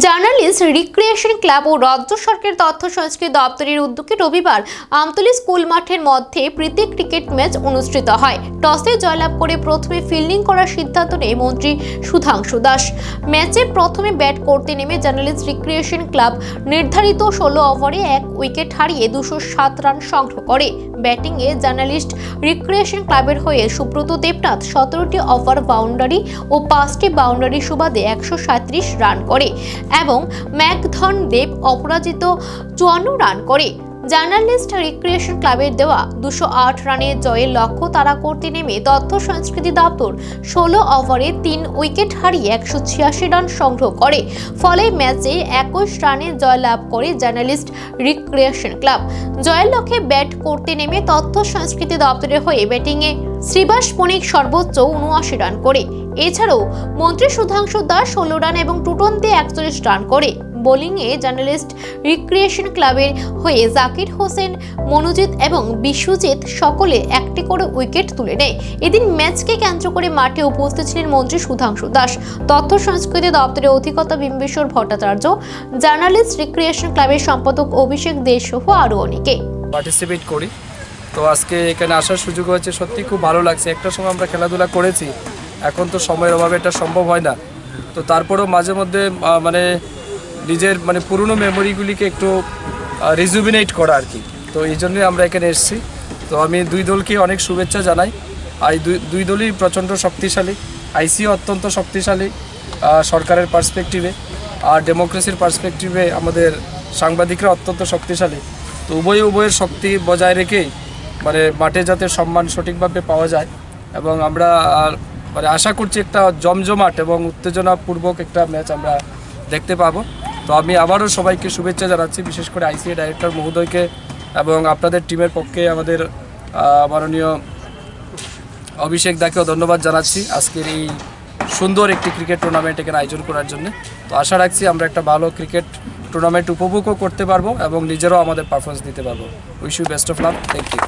Journalist recreation club ও রাজ্য সরকারের তথ্য সংস্কৃতি দপ্তরের উদ্যোগে রবিবার আমতলী স্কুল মাঠের মধ্যে প্রীতি ক্রিকেট ম্যাচ অনুষ্ঠিত হয়। টসে জয়লাভ করে প্রথমে ফিল্ডিং করার সিদ্ধান্ত নেয় মন্ত্রী সুধাংশু দাস। ম্যাচে প্রথমে ব্যাট করতে নেমে জার্নালিস্ট রিক্রিয়েশন ক্লাব নির্ধারিত 16 ওভারে 1 উইকেট হারিয়ে 207 রান সংগ্রহ করে। ব্যাটিংয়ে জার্নালিস্ট রিক্রিয়েশন ক্লাবের হয়ে সুব্রত দেবনাথ 17টি ওভার বাউন্ডারি ও 5টি বাউন্ডারি সুবাদে 137 রান করে এবং ম্যাকধন দেব অপরাজিত 54 রান করে। জার্নালিস্ট রিক্রিয়েশন ক্লাবের দেওয়া 208 রানের জয়ের লক্ষ্য তারা করতে নেমে তথ্য সংস্কৃতি দপ্তর 16 ওভারে 3 উইকেট হারিয়ে 186 রান সংগ্রহ করে। ফলে ম্যাচে 21 রানে জয়লাভ করে জার্নালিস্ট রিক্রিয়েশন ক্লাব। জয়ের লক্ষ্যে ব্যাট করতে নেমে তথ্য সংস্কৃতি দপ্তরের হয়ে ব্যাটিংয়ে শ্রীবাস বণিক সর্বোচ্চ 79 রান করে। এছাড়াও মন্ত্রী সুধাংশু দাস 16 রান এবং টুটন্তে 41 রান করে। বোলিংয়ে জার্নালিস্ট রিক্রিয়েশন ক্লাবের হয়ে জাকির হোসেন, মনোজিৎ এবং বিশ্বজিৎ সকলে একটি করে উইকেট তুলে নেয়। এদিন ম্যাচকে কেন্দ্র করে মাঠে উপস্থিত ছিলেন মন্ত্রী সুধাংশু দাস, তথ্য সংস্কৃতি দপ্তরের অধিকর্তা বিম্বেশ্বর ভট্টাচার্য, জার্নালিস্ট রিক্রিয়েশন ক্লাবের সম্পাদক অভিষেক দে সহ আরও অনেকে পার্টিসিপেট করি। তো আজকে এখানে আসার সুযোগ হয়েছে, সত্যি খুব ভালো লাগছে। একটা সময় আমরা খেলাধুলা করেছি, এখন তো সময়ের অভাবে এটা সম্ভব হয় না। তো তারপরেও মাঝে মধ্যে নিজের পুরনো মেমোরিগুলিকে একটু রিজুভিনেট করা আর কি। তো এই জন্যই আমরা এখানে এসেছি। তো আমি দুই দলকে অনেক শুভেচ্ছা জানাই। আর দুই দলই প্রচণ্ড শক্তিশালী, আইসিও অত্যন্ত শক্তিশালী সরকারের পার্সপেক্টিভে, আর ডেমোক্রেসির পার্সপেক্টিভে আমাদের সাংবাদিকরা অত্যন্ত শক্তিশালী। তো উভয়ের শক্তি বজায় রেখেই মাঠে যাতে সম্মান সঠিকভাবে পাওয়া যায়, এবং আমরা আশা করছি একটা জমজমাট এবং উত্তেজনাপূর্বক একটা ম্যাচ আমরা দেখতে পাবো। তো আমি আবারও সবাইকে শুভেচ্ছা জানাচ্ছি, বিশেষ করে আইসিএ ডাইরেক্টর মহোদয়কে এবং আপনাদের টিমের পক্ষে আমাদের মাননীয় অভিষেক দাকেও ধন্যবাদ জানাচ্ছি আজকের এই সুন্দর একটি ক্রিকেট টুর্নামেন্ট এখানে আয়োজন করার জন্য। তো আশা রাখছি আমরা একটা ভালো ক্রিকেট টুর্নামেন্ট উপভোগও করতে পারবো এবং নিজেরাও আমাদের পারফরমেন্স দিতে পারবো। Wish you best of luck. Thank you.